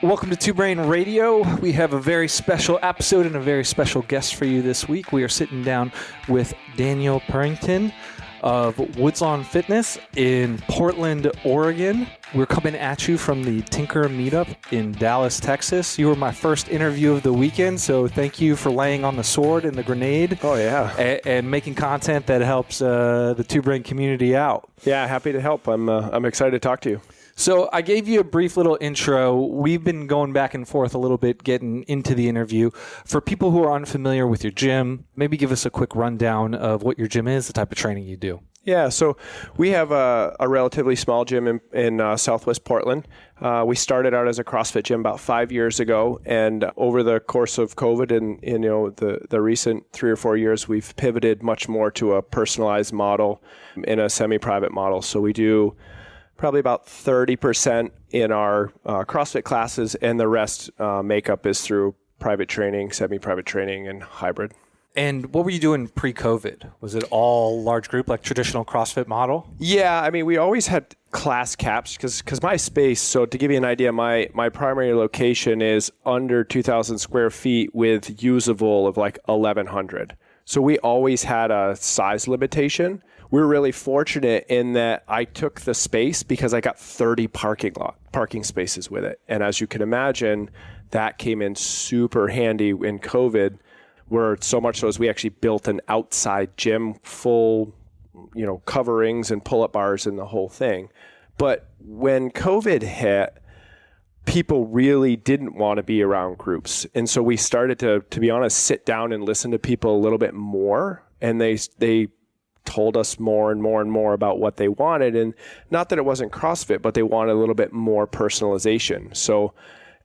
Welcome to Two Brain Radio. We have a very special episode and a very special guest for you this week. We are sitting down with Daniel Purington of Woodslawn Fitness in Portland, Oregon. We're coming at you from the Tinker Meetup in Dallas, Texas. You were my first interview of the weekend, so thank you for laying on the sword and the grenade. Oh, yeah. And making content that helps the Two Brain community out. Yeah, happy to help. I'm excited to talk to you. So I gave you a brief little intro. We've been going back and forth a little bit getting into the interview. For people who are unfamiliar with your gym, maybe give us a quick rundown of what your gym is, the type of training you do. Yeah, so we have a relatively small gym in Southwest Portland. We started out as a CrossFit gym about 5 years ago, and over the course of COVID and the recent 3 or 4 years, we've pivoted much more to a personalized model in a semi-private model. So we do probably about 30% in our CrossFit classes, and the rest makeup is through private training, semi-private training, and hybrid. And what were you doing pre-COVID? Was it all large group, like traditional CrossFit model? Yeah, I mean, we always had class caps because my space, so to give you an idea, my primary location is under 2,000 square feet with usable of like 1,100. So we always had a size limitation. We're really fortunate in that I took the space because I got 30 parking spaces with it. And as you can imagine, that came in super handy in COVID, where so much so as we actually built an outside gym, full, coverings and pull-up bars and the whole thing. But when COVID hit, people really didn't want to be around groups. And so we started to be honest, sit down and listen to people a little bit more. And they told us more and more and more about what they wanted. And not that it wasn't CrossFit, but they wanted a little bit more personalization. So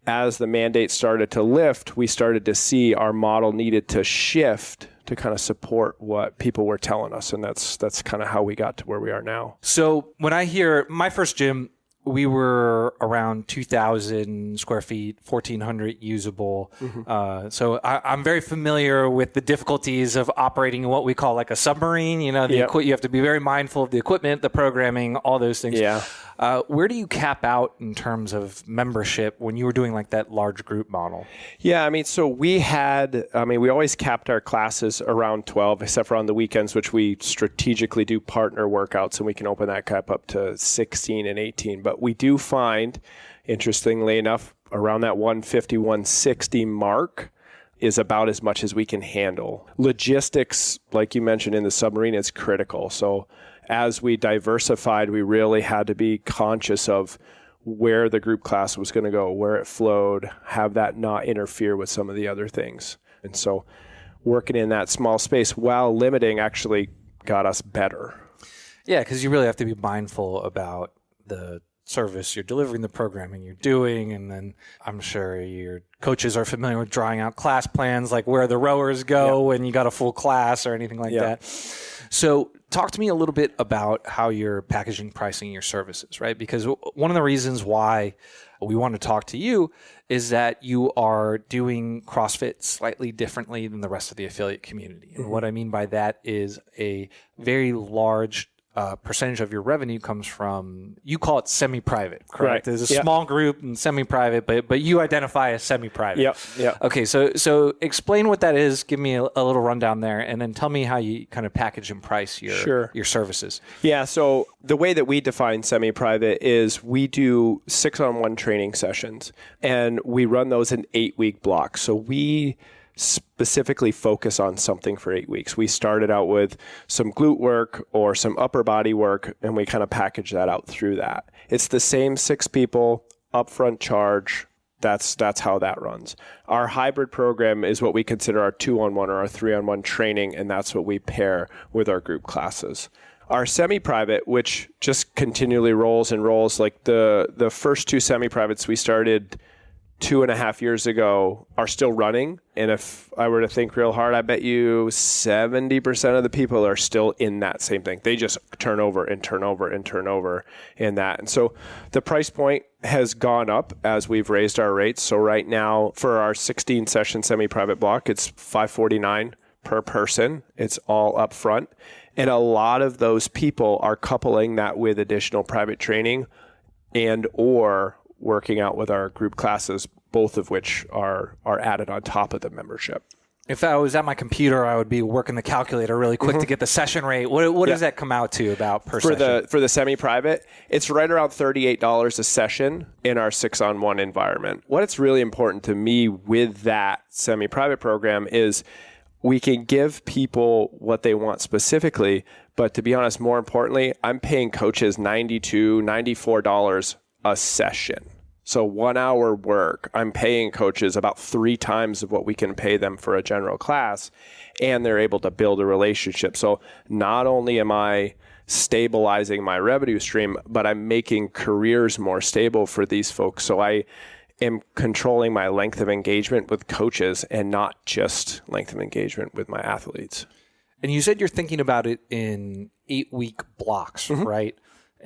as the mandate started to lift, we started to see our model needed to shift to kind of support what people were telling us. And that's kind of how we got to where we are now. So when I hear my first gym, we were around 2,000 square feet, 1,400 usable. Mm-hmm. So I'm very familiar with the difficulties of operating in what we call like a submarine. You have to be very mindful of the equipment, the programming, all those things. Yeah. Where do you cap out in terms of membership when you were doing like that large group model? Yeah, so we always capped our classes around 12, except for on the weekends, which we strategically do partner workouts, and we can open that cap up to 16 and 18. But we do find, interestingly enough, around that 150, 160 mark is about as much as we can handle. Logistics, like you mentioned in the submarine, is critical. So as we diversified, we really had to be conscious of where the group class was going to go, where it flowed, have that not interfere with some of the other things. And so working in that small space while limiting actually got us better. Yeah, because you really have to be mindful about the service you're delivering, the programming you're doing, and then I'm sure your coaches are familiar with drawing out class plans, like where the rowers go when you got a full class or anything like that. So talk to me a little bit about how you're packaging, pricing your services, right? Because one of the reasons why we want to talk to you is that you are doing CrossFit slightly differently than the rest of the affiliate community. And what I mean by that is a very large percentage of your revenue comes from, you call it semi-private, correct? Right. There's a small group and semi-private, but you identify as semi-private. Yep. Okay, so explain what that is. Give me a little rundown there, and then tell me how you kind of package and price your services. Yeah, so the way that we define semi-private is we do 6-on-1 training sessions, and we run those in 8-week blocks. So we specifically focus on something for 8 weeks. We started out with some glute work or some upper body work, and we kind of package that out through that. It's the same 6 people, upfront charge. That's how that runs. Our hybrid program is what we consider our 2-on-1 or our 3-on-1 training, and that's what we pair with our group classes. Our semi-private, which just continually rolls and rolls, like the first 2 semi-privates we started 2.5 years ago are still running. And if I were to think real hard, I bet you 70% of the people are still in that same thing. They just turn over and turn over and turn over in that. And so the price point has gone up as we've raised our rates. So right now for our 16 session semi-private block, it's $549 per person. It's all up front. And a lot of those people are coupling that with additional private training and or working out with our group classes, both of which are added on top of the membership. If I was at my computer, I would be working the calculator really quick to get the session rate. What does that come out to about per session? For the semi-private, it's right around $38 a session in our 6-on-1 environment. What's really important to me with that semi-private program is we can give people what they want specifically, but to be honest, more importantly, I'm paying coaches $92, $94 a session. So 1 hour work, I'm paying coaches about 3 times of what we can pay them for a general class, and they're able to build a relationship. So not only am I stabilizing my revenue stream, but I'm making careers more stable for these folks. So I am controlling my length of engagement with coaches and not just length of engagement with my athletes. And you said you're thinking about it in 8-week blocks, right?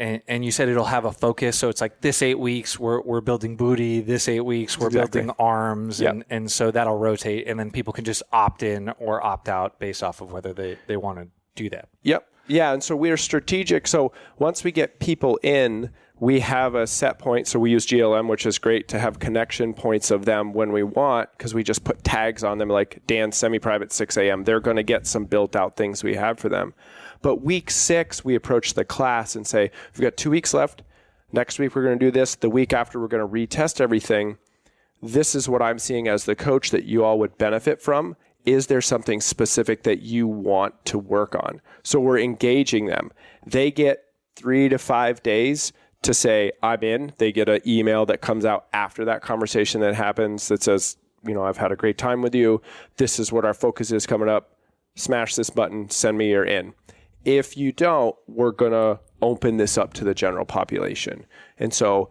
And you said it'll have a focus. So it's like this 8 weeks, we're building booty. This 8 weeks, we're building arms. Yep. And so that'll rotate. And then people can just opt in or opt out based off of whether they want to do that. Yep. Yeah. And so we're strategic. So once we get people in, we have a set point. So we use GLM, which is great to have connection points of them when we want, because we just put tags on them like Dan semi-private 6 a.m. They're going to get some built out things we have for them. But week 6, we approach the class and say, we've got 2 weeks left. Next week, we're going to do this. The week after, we're going to retest everything. This is what I'm seeing as the coach that you all would benefit from. Is there something specific that you want to work on? So we're engaging them. They get 3 to 5 days to say, I'm in. They get an email that comes out after that conversation that happens that says, I've had a great time with you. This is what our focus is coming up. Smash this button. Send me your in. If you don't, we're going to open this up to the general population. And so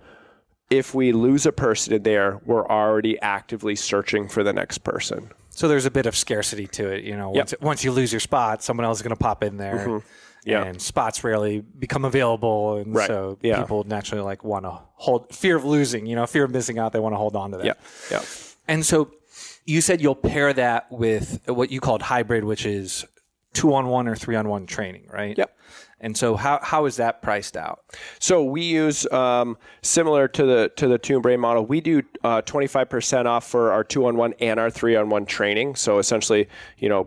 if we lose a person in there, we're already actively searching for the next person. So there's a bit of scarcity to it. Once you lose your spot, someone else is going to pop in there. And spots rarely become available. And so people naturally want to hold fear of losing, fear of missing out. They want to hold on to that. Yeah. And so you said you'll pair that with what you called hybrid, which is 2-on-1 or 3-on-1 training, right? Yep. And so how is that priced out? So we use similar to the Toon Brain model. We do 25% off for our 2-on-1 and our 3-on-1 training. So essentially,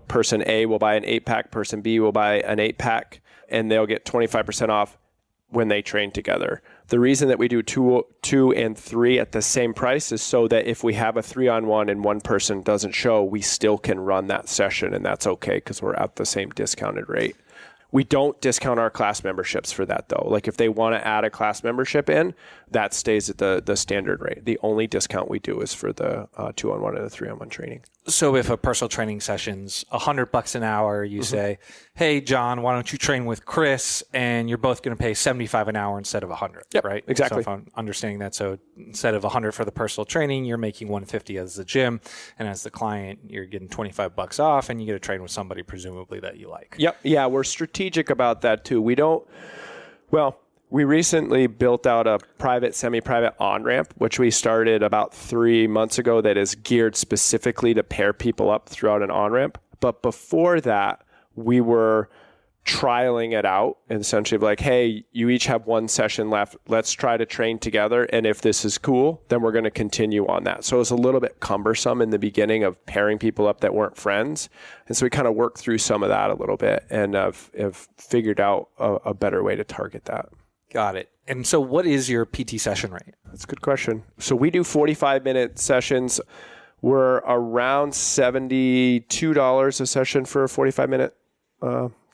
person A will buy an 8-pack, person B will buy an 8-pack, and they'll get 25% off when they train together. The reason that we do 2 and 3 at the same price is so that if we have a 3-on-1 and one person doesn't show, we still can run that session, and that's okay because we're at the same discounted rate. We don't discount our class memberships for that, though. Like if they want to add a class membership in, that stays at the standard rate. The only discount we do is for the 2-on-1 and the 3-on-1 training. So if a personal training session's $100 an hour, you say, hey, John, why don't you train with Chris? And you're both going to pay $75 an hour instead of $100, yep, right? Exactly. So if I'm understanding that, so instead of $100 for the personal training, you're making $150 as the gym. And as the client, you're getting $25 off, and you get to train with somebody presumably that you like. Yep. Yeah, we're strategic about that too. We recently built out a private, semi-private on-ramp, which we started about 3 months ago, that is geared specifically to pair people up throughout an on-ramp. But before that, we were trialing it out and essentially like, hey, you each have 1 session left. Let's try to train together. And if this is cool, then we're going to continue on that. So it was a little bit cumbersome in the beginning of pairing people up that weren't friends. And so we kind of worked through some of that a little bit and have figured out a better way to target that. Got it. And so what is your PT session rate? That's a good question. So we do 45-minute sessions. We're around $72 a session for a 45-minute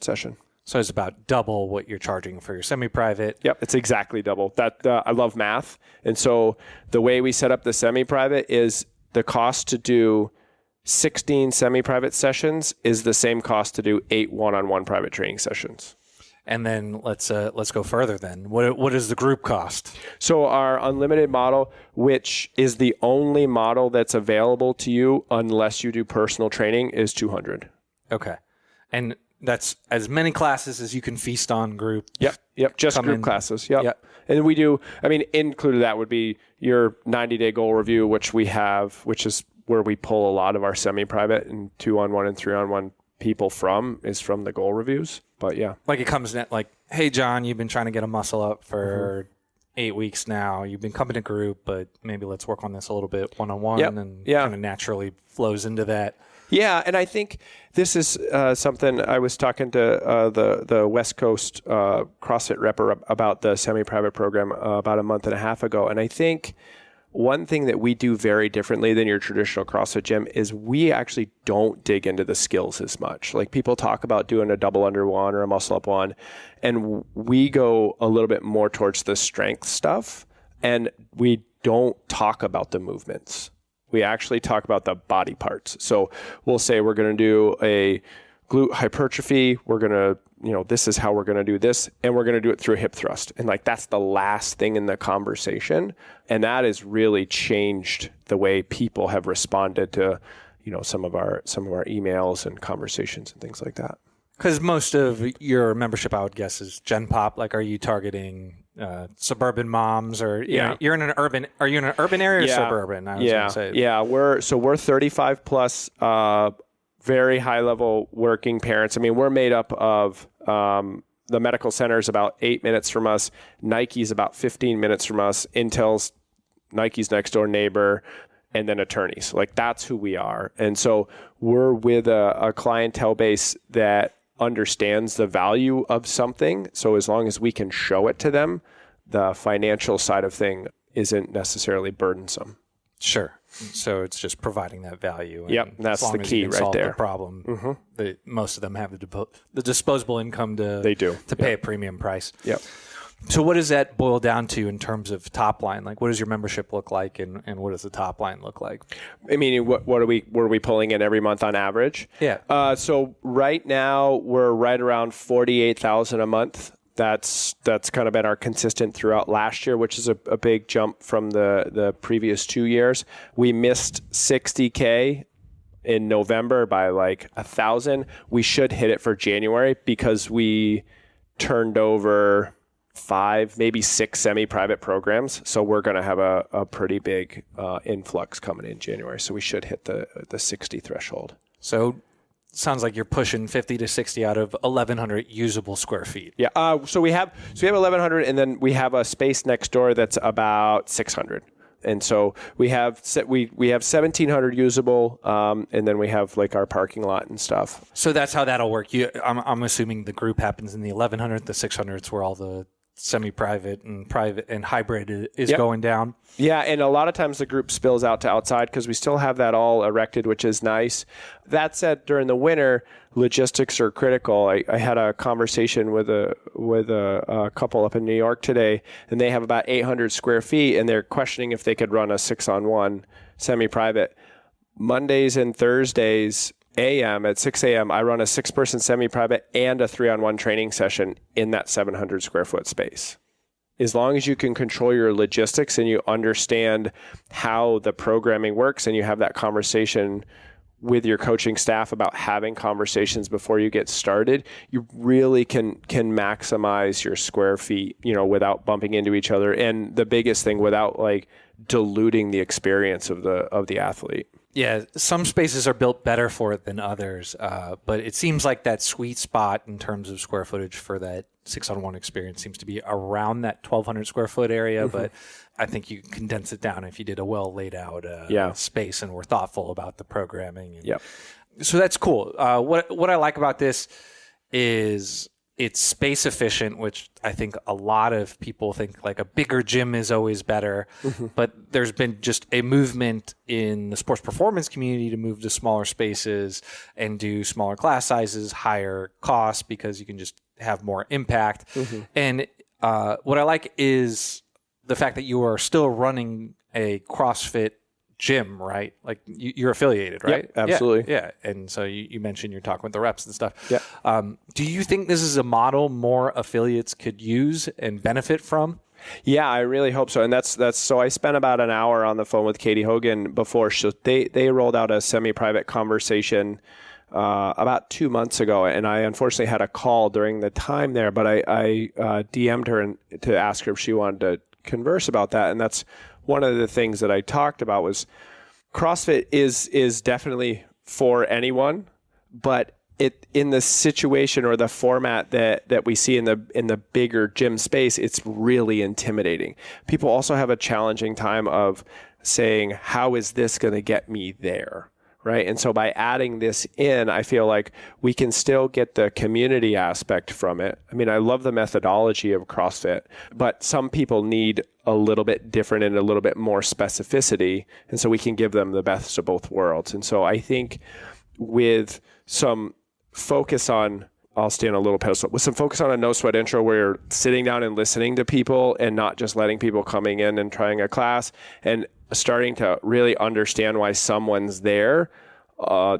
session. So it's about double what you're charging for your semi-private. Yep, it's exactly double. I love math. And so the way we set up the semi-private is the cost to do 16 semi-private sessions is the same cost to do 8 one-on-one private training sessions. And then let's go further then. What is the group cost? So our unlimited model, which is the only model that's available to you unless you do personal training, is $200. Okay. And that's as many classes as you can feast on group. Yep. Just group classes. Yep. And we do, included that would be your 90-day goal review, which we have, which is where we pull a lot of our semi-private and 2-on-1 and 3-on-1 people is from the goal reviews. But yeah. Like it comes in like, hey, John, you've been trying to get a muscle up for 8 weeks now. You've been coming to group, but maybe let's work on this a little bit one-on-one and kind of naturally flows into that. Yeah, and I think this is something I was talking to the West Coast CrossFit rep about the semi-private program about a month and a half ago. And I think one thing that we do very differently than your traditional CrossFit gym is we actually don't dig into the skills as much. Like people talk about doing a double under one or a muscle up one, and we go a little bit more towards the strength stuff, and we don't talk about the movements. We actually talk about the body parts. So we'll say we're going to do a glute hypertrophy. We're going to, this is how we're going to do this. And we're going to do it through a hip thrust. And like, that's the last thing in the conversation. And that has really changed the way people have responded to, some of our emails and conversations and things like that. Because most of your membership, I would guess, is Gen Pop. Like, are you targeting suburban moms, or you're in an urban? Are you in an urban area or suburban? I was gonna say. Yeah. We're 35 plus, very high level working parents. I mean, we're made up of the medical center is about 8 minutes from us. Nike's about 15 minutes from us. Intel's Nike's next door neighbor. And then attorneys. Like, that's who we are. And so we're with a clientele base that understands the value of something. So as long as we can show it to them, the financial side of thing isn't necessarily burdensome. Sure. So it's just providing that value. And yep, that's the key right there. The problem. Most of them have the disposable income to pay a premium price. Yep. So what does that boil down to in terms of top line? Like, what does your membership look like, and what does the top line look like? I mean, what are we pulling in every month on average? Yeah. So right now we're right around 48,000 a month. That's kind of been our consistent throughout last year, which is a big jump from the previous 2 years. We missed 60K in November by like 1,000. We should hit it for January because we turned over 5, maybe 6 semi-private programs. So we're going to have a pretty big influx coming in January. So we should hit the 60 threshold. So sounds like you're pushing 50 to 60 out of 1,100 usable square feet. Yeah. So we have 1,100, and then we have a space next door that's about 600. And so we have 1,700 usable, and then we have like our parking lot and stuff. So that's how that'll work. I'm assuming the group happens in the 1,100, the 600s where all the semi-private and private and hybrid is going down. Yeah, and a lot of times the group spills out to outside because we still have that all erected, which is nice. That said, during the winter, logistics are critical. I had a conversation with a couple up in New York today, and they have about 800 square feet, and they're questioning if they could run a 6-on-1 semi-private. Mondays and Thursdays a.m. at 6 a.m., I run a 6-person semi-private and a 3-on-1 training session in that 700 square foot space. As long as you can control your logistics and you understand how the programming works and you have that conversation with your coaching staff about having conversations before you get started, you really can maximize your square feet, without bumping into each other. And the biggest thing, without like diluting the experience of the athlete. Yeah, some spaces are built better for it than others, but it seems like that sweet spot in terms of square footage for that 6-on-1 experience seems to be around that 1,200 square foot area, but I think you condense it down if you did a well laid out space and were thoughtful about the programming. So that's cool. What I like about this is it's space efficient, which I think a lot of people think like a bigger gym is always better. But there's been just a movement in the sports performance community to move to smaller spaces and do smaller class sizes, higher costs, because you can just have more impact. And what I like is the fact that you are still running a CrossFit gym, right? Like you're affiliated, right? Yep, absolutely. Yeah. And so you mentioned you're talking with the reps and stuff. Yeah. Do you think this is a model more affiliates could use and benefit from? Yeah, I really hope so. And that's so I spent about an hour on the phone with Katie Hogan before. So they rolled out a semi-private conversation about 2 months ago, and I unfortunately had a call during the time there, but I DM'd her to ask her if she wanted to converse about that. And that's one of the things that I talked about was CrossFit is definitely for anyone, but in the situation or the format that we see in the bigger gym space, it's really intimidating. People also have a challenging time of saying, how is this going to get me there? Right. And so by adding this in, I feel like we can still get the community aspect from it. I mean, I love the methodology of CrossFit, but some people need a little bit different and a little bit more specificity. And so we can give them the best of both worlds. And so I think with some focus on, I'll stay on a little pedestal, with some focus on a no sweat intro where you're sitting down and listening to people and not just letting people coming in and trying a class and starting to really understand why someone's there.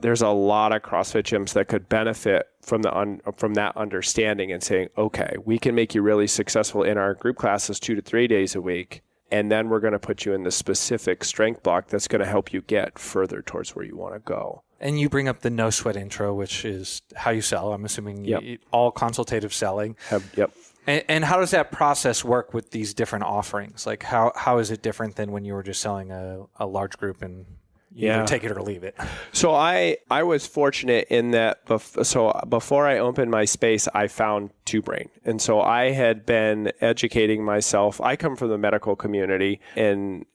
There's a lot of CrossFit gyms that could benefit from that understanding and saying, okay, we can make you really successful in our group classes 2 to 3 days a week. And then we're going to put you in the specific strength block that's going to help you get further towards where you want to go. And you bring up the no sweat intro, which is how you sell. I'm assuming all consultative selling. Yep. And how does that process work with these different offerings? Like how is it different than when you were just selling a large group and you take it or leave it? So I was fortunate in that before I opened my space, I found Two Brain. And so I had been educating myself. I come from the medical community and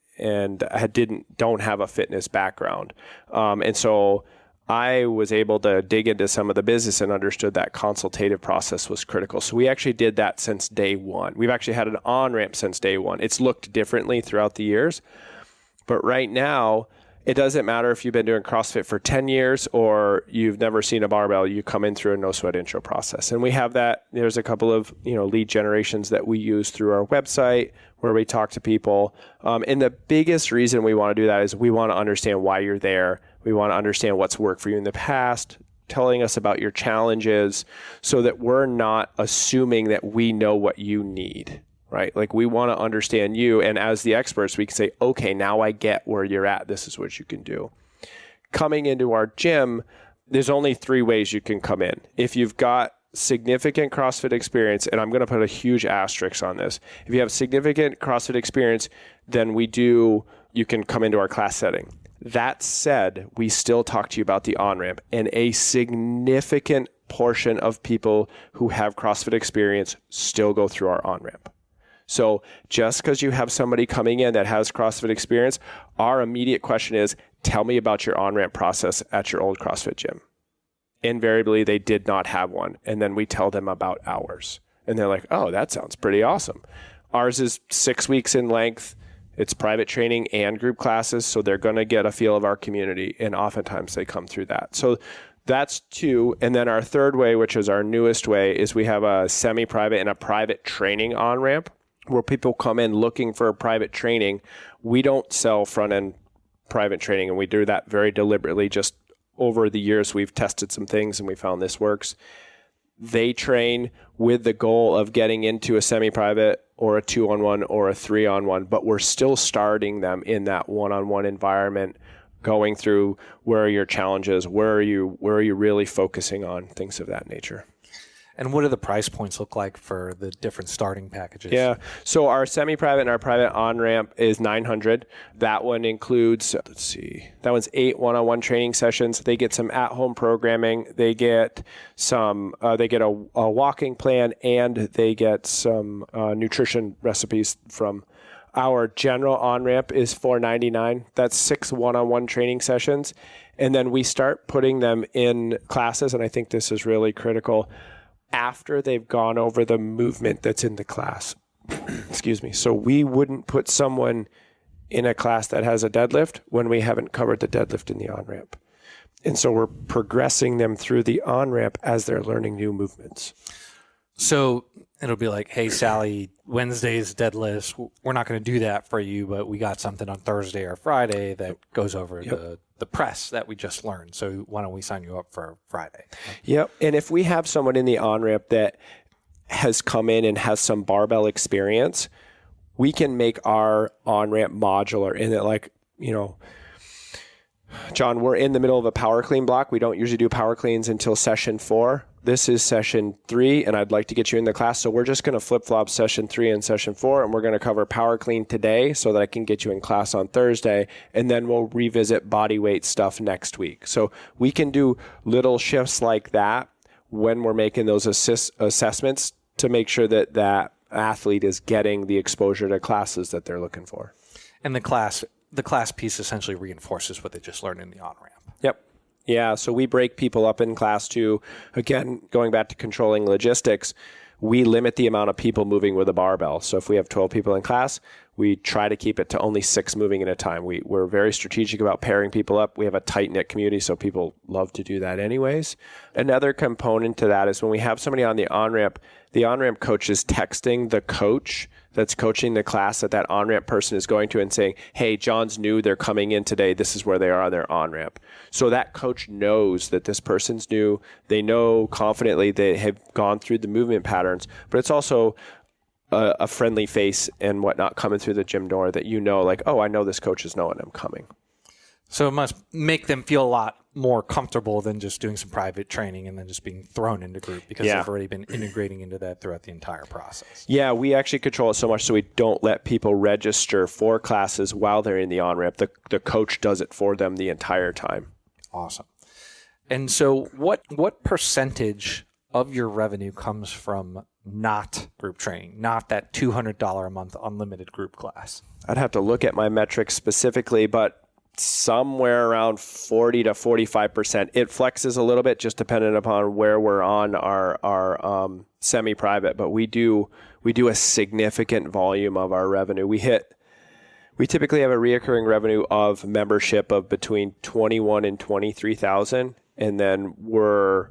don't have a fitness background. And so I was able to dig into some of the business and understood that consultative process was critical. So we actually did that since day one. We've actually had an on-ramp since day one. It's looked differently throughout the years. But right now, it doesn't matter if you've been doing CrossFit for 10 years or you've never seen a barbell, you come in through a no sweat intro process. And we have that. There's a couple of lead generations that we use through our website where we talk to people. And the biggest reason we want to do that is we want to understand why you're there. We want to understand what's worked for you in the past, telling us about your challenges so that we're not assuming that we know what you need. Right? Like we want to understand you. And as the experts, we can say, okay, now I get where you're at. This is what you can do. Coming into our gym, there's only 3 ways you can come in. If you've got significant CrossFit experience, and I'm going to put a huge asterisk on this. If you have significant CrossFit experience, then you can come into our class setting. That said, we still talk to you about the on-ramp, and a significant portion of people who have CrossFit experience still go through our on-ramp. So just because you have somebody coming in that has CrossFit experience, our immediate question is, tell me about your on-ramp process at your old CrossFit gym. Invariably, they did not have one. And then we tell them about ours. And they're like, oh, that sounds pretty awesome. Ours is 6 weeks in length. It's private training and group classes. So they're going to get a feel of our community. And oftentimes they come through that. So that's 2. And then our third way, which is our newest way, is we have a semi-private and a private training on-ramp where people come in looking for private training. We don't sell front-end private training, and we do that very deliberately. Just over the years, we've tested some things, and we found this works. They train with the goal of getting into a semi-private or a 2-on-1 or a 3-on-1, but we're still starting them in that 1-on-1 environment, going through where are your challenges, where are you really focusing on, things of that nature. And what do the price points look like for the different starting packages? Yeah. So our semi-private and our private on-ramp is $900. That one includes, that one's 8 one-on-one training sessions. They get some at-home programming. They get a walking plan, and they get some nutrition recipes from. Our general on-ramp is $499. That's 6 one-on-one training sessions. And then we start putting them in classes, and I think this is really critical, after they've gone over the movement that's in the class. Excuse me. So we wouldn't put someone in a class that has a deadlift when we haven't covered the deadlift in the on-ramp. And so we're progressing them through the on-ramp as they're learning new movements. So it'll be like, hey, Sally, Wednesday's deadlifts, we're not going to do that for you, but we got something on Thursday or Friday that goes over the press that we just learned. So why don't we sign you up for Friday? Yep. And if we have someone in the on-ramp that has come in and has some barbell experience, we can make our on-ramp modular in that, like, John, we're in the middle of a power clean block. We don't usually do power cleans until session 4. this is session 3 and I'd like to get you in the class. So we're just going to flip-flop session 3 and session 4, and we're going to cover power clean today so that I can get you in class on Thursday, and then we'll revisit body weight stuff next week. So we can do little shifts like that when we're making those assessments to make sure that that athlete is getting the exposure to classes that they're looking for. And the class piece essentially reinforces what they just learned in the on-ramp. Yep. Yeah, so we break people up in class too. Again, going back to controlling logistics, we limit the amount of people moving with a barbell. So if we have 12 people in class, we try to keep it to only 6 moving at a time. We're very strategic about pairing people up. We have a tight-knit community, so people love to do that anyways. Another component to that is when we have somebody on the on-ramp coach is texting the coach that's coaching the class that on-ramp person is going to and saying, hey, John's new, they're coming in today, this is where they are on their on-ramp. So that coach knows that this person's new. They know confidently they have gone through the movement patterns, but it's also a friendly face and whatnot coming through the gym door that like, oh, I know this coach is knowing I'm coming. So it must make them feel a lot more comfortable than just doing some private training and then just being thrown into group because they've already been integrating into that throughout the entire process. Yeah, we actually control it so much so we don't let people register for classes while they're in the on-ramp. The coach does it for them the entire time. Awesome. And so what percentage of your revenue comes from not group training, not that $200 a month unlimited group class? I'd have to look at my metrics specifically, but somewhere around 40 to 45%. It flexes a little bit just dependent upon where we're on our semi-private, but we do a significant volume of our revenue. We typically have a reoccurring revenue of membership of between 21 and 23,000, and then we're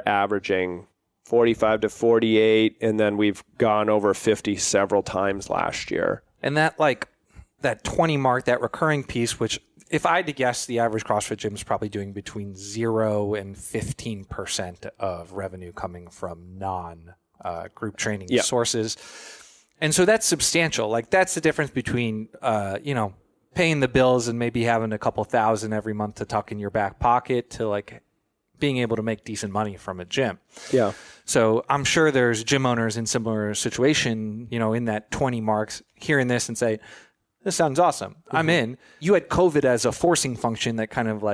averaging 45 to 48, and then we've gone over 50 several times last year. And that 20 mark, that recurring piece, which if I had to guess, the average CrossFit gym is probably doing between 0 and 15% of revenue coming from non-group training sources. And so that's substantial. Like that's the difference between, paying the bills and maybe having a couple thousand every month to tuck in your back pocket to like being able to make decent money from a gym. Yeah. So I'm sure there's gym owners in similar situation, in that 20 marks, hearing this and say, this sounds awesome. I'm in. You had COVID as a forcing function that kind of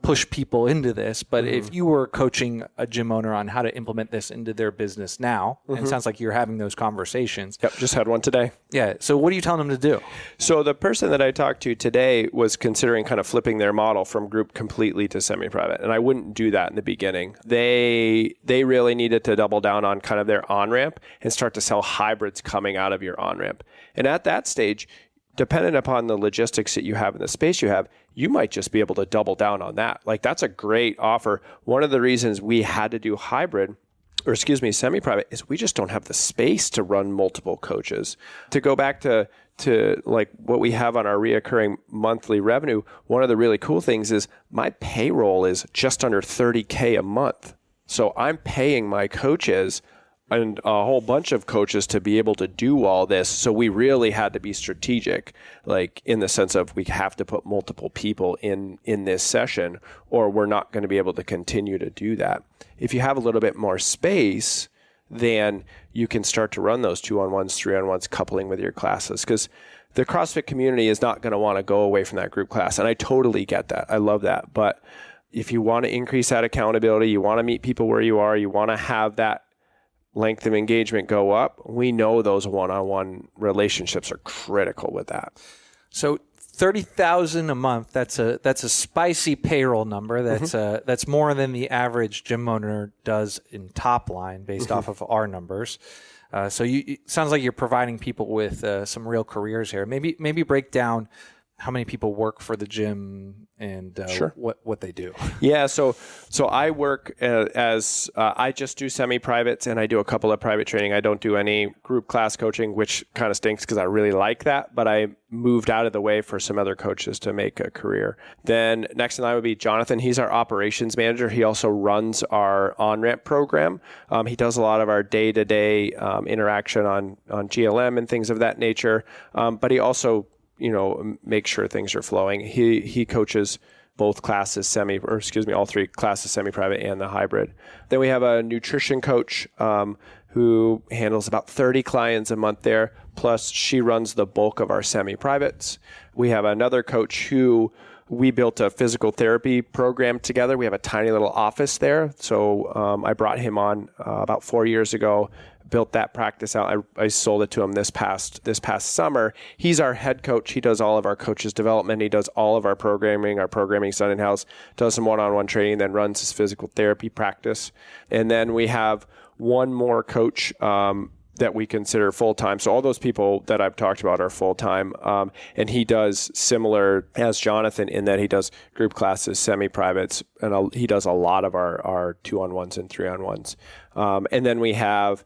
push people into this. But if you were coaching a gym owner on how to implement this into their business now, and it sounds like you're having those conversations. Yep, just had one today. Yeah. So what are you telling them to do? So the person that I talked to today was considering kind of flipping their model from group completely to semi-private. And I wouldn't do that in the beginning. They really needed to double down on kind of their on-ramp and start to sell hybrids coming out of your on-ramp. And at that stage, dependent upon the logistics that you have and the space you have, you might just be able to double down on that. Like that's a great offer. One of the reasons we had to do semi-private is we just don't have the space to run multiple coaches. To go back to like what we have on our reoccurring monthly revenue, one of the really cool things is my payroll is just under $30K a month. So I'm paying my coaches and a whole bunch of coaches to be able to do all this. So we really had to be strategic, like in the sense of we have to put multiple people in this session or we're not going to be able to continue to do that. If you have a little bit more space, then you can start to run those 2-on-1s, 3-on-1s, coupling with your classes, because the CrossFit community is not going to want to go away from that group class. And I totally get that. I love that. But if you want to increase that accountability, you want to meet people where you are, you want to have that length of engagement go up, we know those one-on-one relationships are critical with that. So $30,000 a month, that's a spicy payroll number. That's more than the average gym owner does in top line based off of our numbers. So it sounds like you're providing people with some real careers here. Maybe break down how many people work for the gym and what they do. Yeah, so I work as I just do semi-privates and I do a couple of private training. I don't do any group class coaching, which kind of stinks because I really like that, but I moved out of the way for some other coaches to make a career. Then next in line would be Jonathan. He's our operations manager. He also runs our on-ramp program. He does a lot of our day-to-day interaction on GLM and things of that nature, but he also make sure things are flowing. He coaches both classes all three classes semi-private and the hybrid. Then we have a nutrition coach who handles about 30 clients a month there. Plus she runs the bulk of our semi-privates. We have another coach who we built a physical therapy program together. We have a tiny little office there. So I brought him on about 4 years ago, built that practice out. I sold it to him this past summer. He's our head coach. He does all of our coaches development. He does all of our programming. Our programming's done in-house, does some one-on-one training, then runs his physical therapy practice. And then we have one more coach that we consider full-time. So all those people that I've talked about are full-time. And he does similar as Jonathan in that he does group classes, semi-privates, and he does a lot of our 2-on-1s and 3-on-1s. And then we have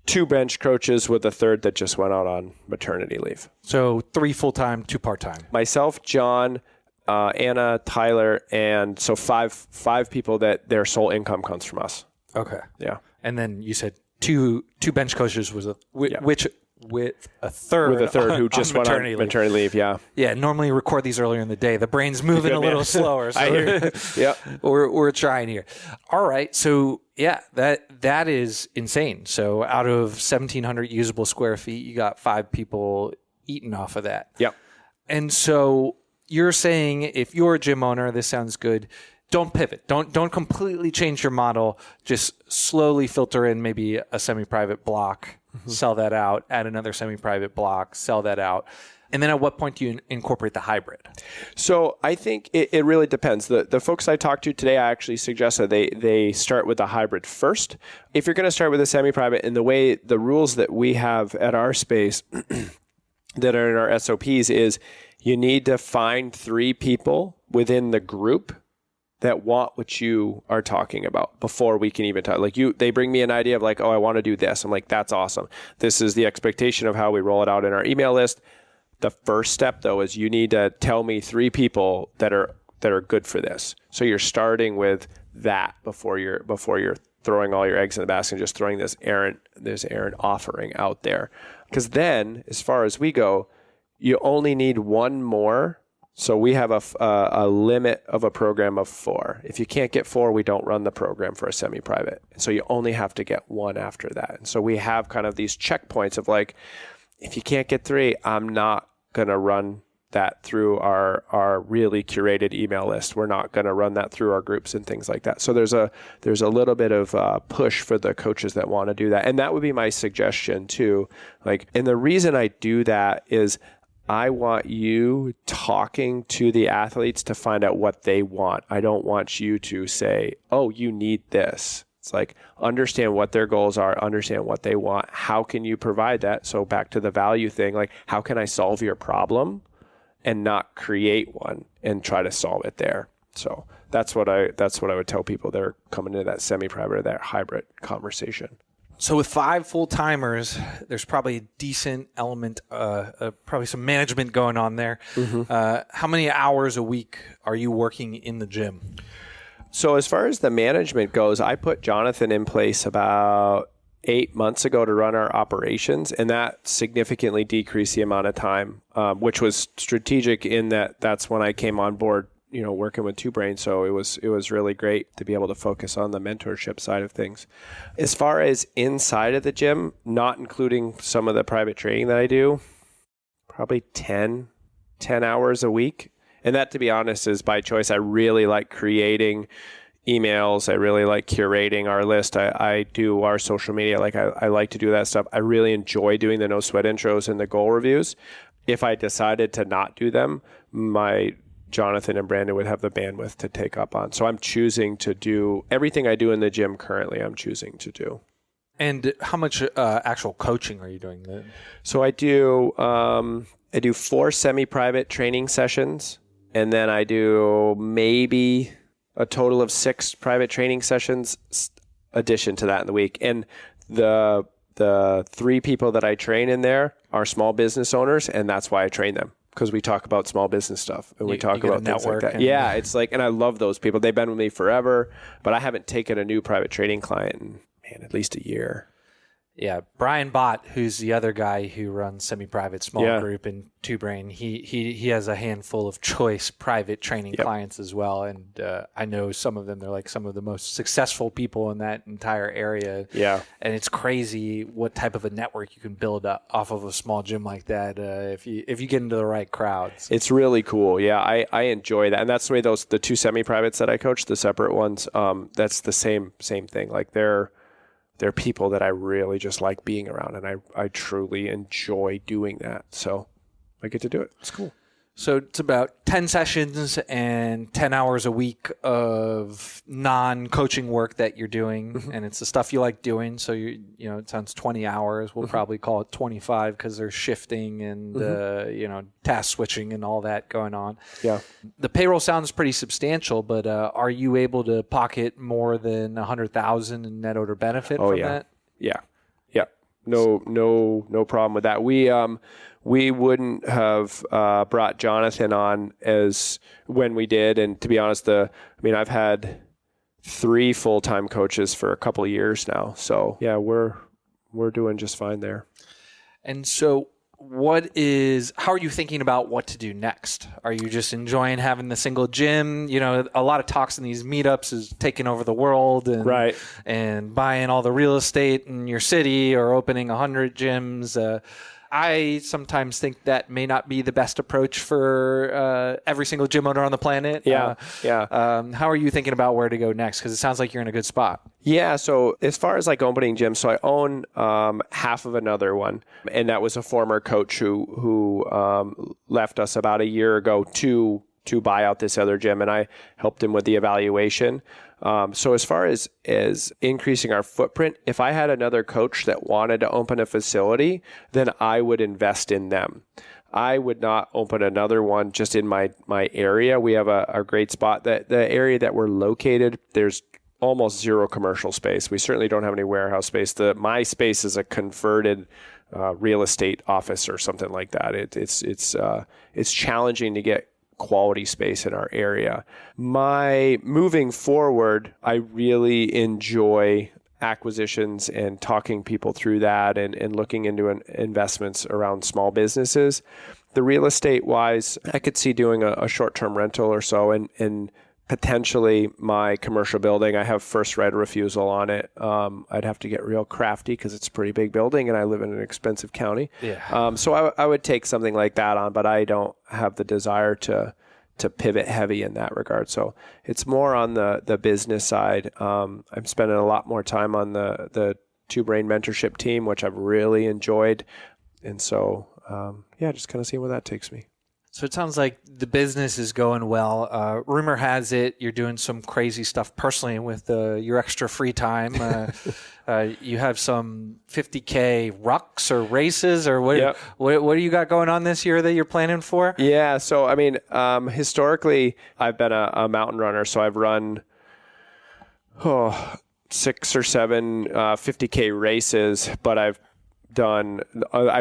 2 bench coaches with a third that just went out on maternity leave. So 3 full-time, 2 part-time. Myself, John, Anna, Tyler, and so five people that their sole income comes from us. Okay. Yeah. And then you said two bench coaches with a third who just went on maternity leave. Yeah. Yeah. Normally record these earlier in the day. The brain's moving a little slower. So I hear. Yeah. We're trying here. All right. So yeah, that is insane. So out of 1,700 usable square feet, you got 5 people eating off of that. Yep. And so you're saying if you're a gym owner, this sounds good. Don't pivot. Don't completely change your model. Just slowly filter in maybe a semi-private block, sell that out, add another semi-private block, sell that out. And then at what point do you incorporate the hybrid? So I think it really depends. The folks I talked to today, I actually suggested they start with the hybrid first. If you're going to start with a semi-private, in the rules that we have at our space that are in our SOPs is you need to find 3 people within the group that want what you are talking about before we can even talk. Like they bring me an idea of like, oh, I want to do this. I'm like, that's awesome. This is the expectation of how we roll it out in our email list. The first step though is you need to tell me 3 people that are good for this. So you're starting with that before you're throwing all your eggs in the basket and just throwing this errant offering out there. Because then, as far as we go, you only need 1 more. So we have a limit of a program of 4. If you can't get 4, we don't run the program for a semi-private. And so you only have to get 1 after that. And so we have kind of these checkpoints of like, if you can't get 3, I'm not going to run that through our really curated email list. We're not going to run that through our groups and things like that. So there's a little bit of push for the coaches that want to do that. And that would be my suggestion too. Like, and the reason I do that is I want you talking to the athletes to find out what they want. I don't want you to say, oh, you need this. It's like, understand what their goals are, understand what they want. How can you provide that? So back to the value thing, like, how can I solve your problem and not create one and try to solve it there? So that's what I would tell people that are coming into that semi-private or that hybrid conversation. So with 5 full-timers, there's probably a decent element, probably some management going on there. Mm-hmm. How many hours a week are you working in the gym? So as far as the management goes, I put Jonathan in place about 8 months ago to run our operations, and that significantly decreased the amount of time, which was strategic in that that's when I came on board, working with Two Brains. So it was really great to be able to focus on the mentorship side of things. As far as inside of the gym, not including some of the private training that I do, probably 10 hours a week. And that, to be honest, is by choice. I really like creating emails. I really like curating our list. I do our social media. I like to do that stuff. I really enjoy doing the no sweat intros and the goal reviews. If I decided to not do them, my Jonathan and Brandon would have the bandwidth to take up on. So I'm choosing to do everything I do in the gym currently. I'm choosing to do. And how much actual coaching are you doing then? So I do 4 semi-private training sessions, and then I do maybe a total of 6 private training sessions addition to that in the week. And the 3 people that I train in there are small business owners, and that's why I train them. Because we talk about small business stuff and we talk about things like that. Yeah, it's like, and I love those people. They've been with me forever, but I haven't taken a new private training client in, at least a year. Yeah, Brian Bott, who's the other guy who runs semi-private small group in Two Brain, he has a handful of choice private training clients as well, and I know some of them. They're like some of the most successful people in that entire area. Yeah, and it's crazy what type of a network you can build up off of a small gym like that if you get into the right crowds. It's really cool. Yeah, I enjoy that, and that's the way the two semi-privates that I coach, the separate ones. That's the same thing. Like they're people that I really just like being around, and I truly enjoy doing that. So I get to do it. It's cool. So it's about 10 sessions and 10 hours a week of non-coaching work that you're doing, and it's the stuff you like doing. So it sounds 20 hours. We'll probably call it 25 because there's shifting and task switching and all that going on. Yeah. The payroll sounds pretty substantial, but are you able to pocket more than $100,000 in net order benefit from that? Yeah. No problem with that. We wouldn't have brought Jonathan on as when we did. And to be honest, I've had 3 full-time coaches for a couple of years now. So yeah, we're doing just fine there. And so how are you thinking about what to do next? Are you just enjoying having the single gym? A lot of talks in these meetups is taking over the world and buying all the real estate in your city or opening 100 gyms. I sometimes think that may not be the best approach for every single gym owner on the planet. How are you thinking about where to go next? Because it sounds like you're in a good spot. Yeah. So as far as like opening gyms, so I own half of another one, and that was a former coach who left us about a year ago to buy out this other gym, and I helped him with the evaluation. So as far as increasing our footprint, if I had another coach that wanted to open a facility, then I would invest in them. I would not open another one just in my area. We have a great spot. The area that we're located, there's almost zero commercial space. We certainly don't have any warehouse space. My space is a converted real estate office or something like that. It's challenging to get quality space in our area. Moving forward, I really enjoy acquisitions and talking people through that and looking into investments around small businesses. The real estate wise, I could see doing a short-term rental or so and potentially my commercial building. I have first right of refusal on it. I'd have to get real crafty because it's a pretty big building and I live in an expensive county. Yeah. So I would take something like that on, but I don't have the desire to pivot heavy in that regard. So it's more on the business side. I'm spending a lot more time on the Two Brain mentorship team, which I've really enjoyed. And so, just kind of seeing where that takes me. So it sounds like the business is going well. Rumor has it you're doing some crazy stuff personally with your extra free time. You have some 50K rucks or races or what? Yep. What do you got going on this year that you're planning for? Yeah. So, historically, I've been a mountain runner. So I've run 6 or 7 50K races, but I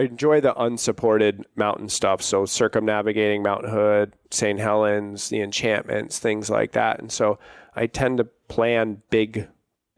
enjoy the unsupported mountain stuff. So circumnavigating Mount Hood, St. Helens, the enchantments, things like that. And so I tend to plan big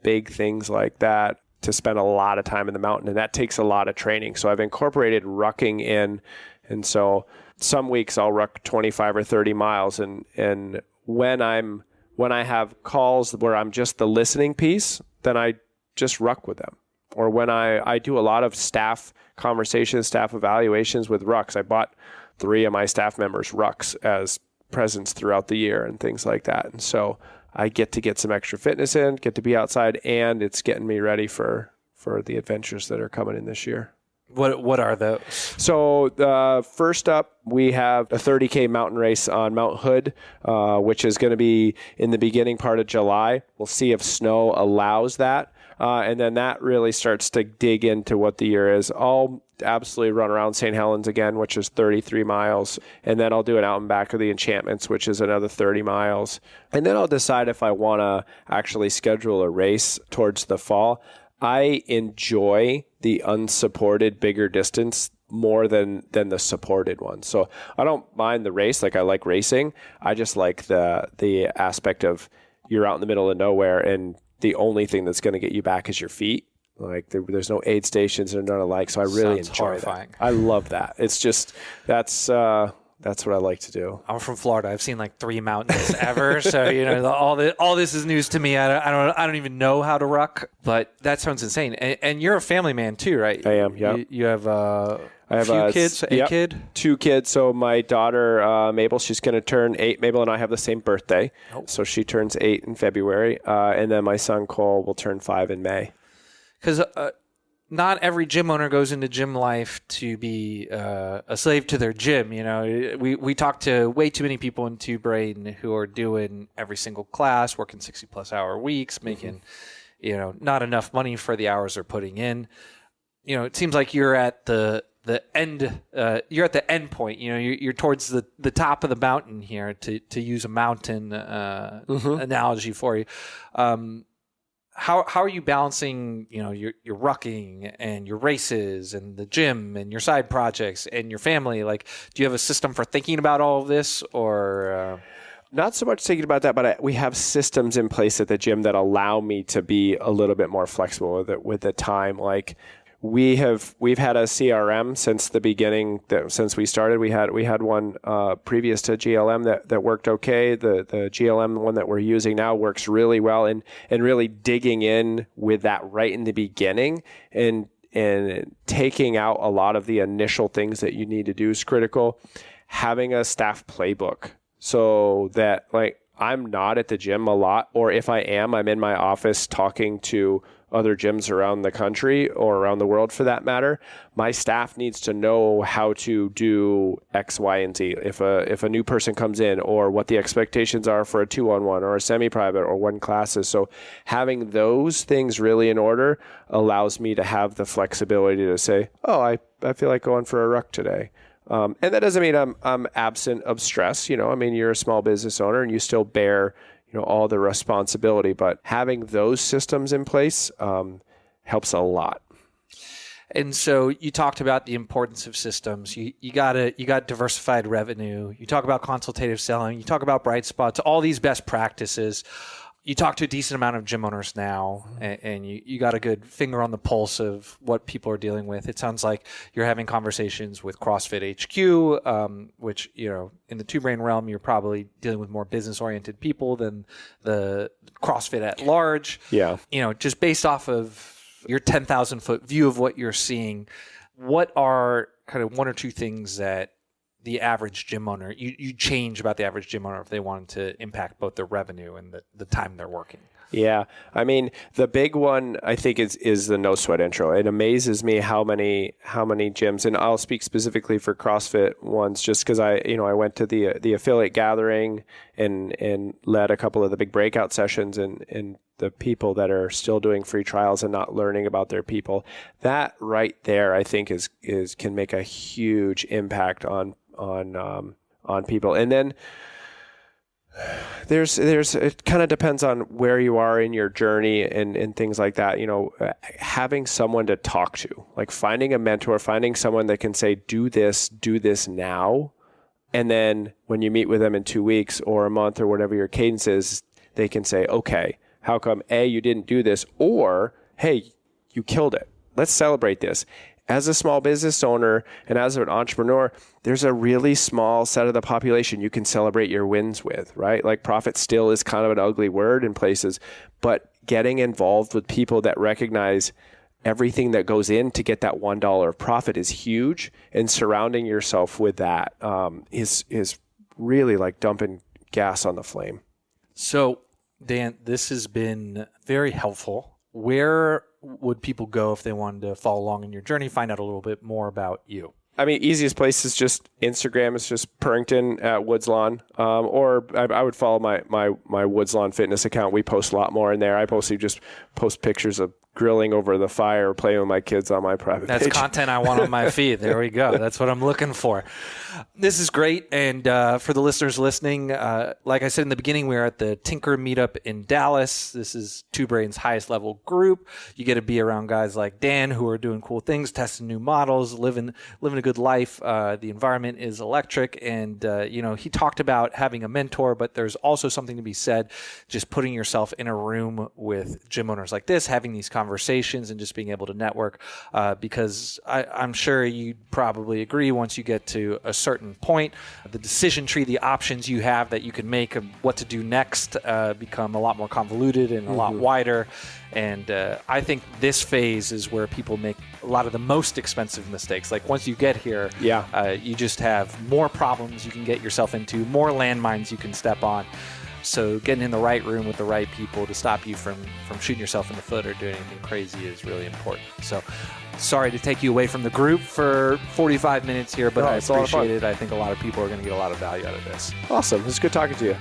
things like that to spend a lot of time in the mountain. And that takes a lot of training. So I've incorporated rucking in. And so some weeks I'll ruck 25 or 30 miles. And when I have calls where I'm just the listening piece, then I just ruck with them. Or when I do a lot of staff conversations, staff evaluations with rucks. I bought 3 of my staff members rucks as presents throughout the year and things like that. And so I get to get some extra fitness in, get to be outside, and it's getting me ready for the adventures that are coming in this year. What are those? So first up, we have a 30K mountain race on Mount Hood, which is going to be in the beginning part of July. We'll see if snow allows that. And then that really starts to dig into what the year is. I'll absolutely run around St. Helens again, which is 33 miles. And then I'll do it out and back of the Enchantments, which is another 30 miles. And then I'll decide if I want to actually schedule a race towards the fall. I enjoy the unsupported bigger distance more than the supported one. So I don't mind the race. Like I like racing. I just like the aspect of you're out in the middle of nowhere and the only thing that's going to get you back is your feet. Like there's no aid stations or none alike. So I really Sounds enjoy horrifying. that. I love that. It's just, that's what I like to do. I'm from Florida. I've seen like 3 mountains ever. So, all this is news to me. I don't even know how to ruck, but that sounds insane. And you're a family man too, right? I am. Yeah. You have a few kids, a kid? 2 kids. So my daughter, Mabel, she's going to turn 8. Mabel and I have the same birthday. Oh. So she turns 8 in February. And then my son, Cole, will turn 5 in May. Because not every gym owner goes into gym life to be a slave to their gym. We talk to way too many people in Two Brain who are doing every single class, working 60+ hour weeks, making, not enough money for the hours they're putting in. It seems like you're at the end. You're at the end point. You're towards the top of the mountain here, to use a mountain analogy for you. How are you balancing, your rucking and your races and the gym and your side projects and your family? Like, do you have a system for thinking about all of this, or? Not so much thinking about that, but we have systems in place at the gym that allow me to be a little bit more flexible with the time. Like, we've had a CRM since the beginning. Since we started, we had one previous to GLM that worked okay. The GLM one that we're using now works really well, and really digging in with that right in the beginning and taking out a lot of the initial things that you need to do is critical. Having a staff playbook so that, like, I'm not at the gym a lot, or if I am, I'm in my office talking to other gyms around the country or around the world for that matter. My staff needs to know how to do X, Y, and Z. If a new person comes in, or what the expectations are for a 2-on-1 or a semi-private or 1 classes. So having those things really in order allows me to have the flexibility to say, oh, I feel like going for a ruck today. And that doesn't mean I'm absent of stress. You're a small business owner and you still bear all the responsibility, but having those systems in place helps a lot. And so you talked about the importance of systems. You got diversified revenue. You talk about consultative selling. You talk about bright spots, all these best practices. You talk to a decent amount of gym owners now, and you got a good finger on the pulse of what people are dealing with. It sounds like you're having conversations with CrossFit HQ, which, in the Two Brain realm, you're probably dealing with more business-oriented people than the CrossFit at large. Yeah. Just based off of your 10,000-foot view of what you're seeing, what are kind of 1 or 2 things that the average gym owner, you change about the average gym owner if they wanted to impact both their revenue and the time they're working? Yeah. The big one, I think, is the no sweat intro. It amazes me how many gyms, and I'll speak specifically for CrossFit ones, just because I went to the affiliate gathering and led a couple of the big breakout sessions, and the people that are still doing free trials and not learning about their people. That right there, I think, can make a huge impact on people. And then there's it kind of depends on where you are in your journey and things like that. Having someone to talk to, like finding a mentor, finding someone that can say, do this now. And then when you meet with them in 2 weeks or a month or whatever your cadence is, they can say, okay, how come A, you didn't do this? Or, hey, you killed it. Let's celebrate this. As a small business owner and as an entrepreneur, there's a really small set of the population you can celebrate your wins with, right? Like, profit still is kind of an ugly word in places, but getting involved with people that recognize everything that goes in to get that $1 of profit is huge. And surrounding yourself with that is really like dumping gas on the flame. So, Dan, this has been very helpful. Where would people go if they wanted to follow along in your journey, find out a little bit more about you? Easiest place is just Instagram. It's just Purington at Woodslawn. Or I would follow my Woodslawn Fitness account. We post a lot more in there. I mostly just post pictures of grilling over the fire, playing with my kids on my private page. That's content I want on my feed. There we go. That's what I'm looking for. This is great. And for the listeners listening, like I said in the beginning, we're at the Tinker Meetup in Dallas. This is Two Brain's highest level group. You get to be around guys like Dan who are doing cool things, testing new models, living a good life. The environment is electric. And, he talked about having a mentor, but there's also something to be said, just putting yourself in a room with gym owners like this, having these conversations conversations and just being able to network, because I'm sure you probably agree, once you get to a certain point, the decision tree, the options you have that you can make of what to do next become a lot more convoluted and a lot wider. And I think this phase is where people make a lot of the most expensive mistakes. Like once you get here, you just have more problems you can get yourself into, more landmines you can step on. So getting in the right room with the right people to stop you from shooting yourself in the foot or doing anything crazy is really important. So sorry to take you away from the group for 45 minutes here, but I appreciate it. I think a lot of people are going to get a lot of value out of this. Awesome. It was good talking to you.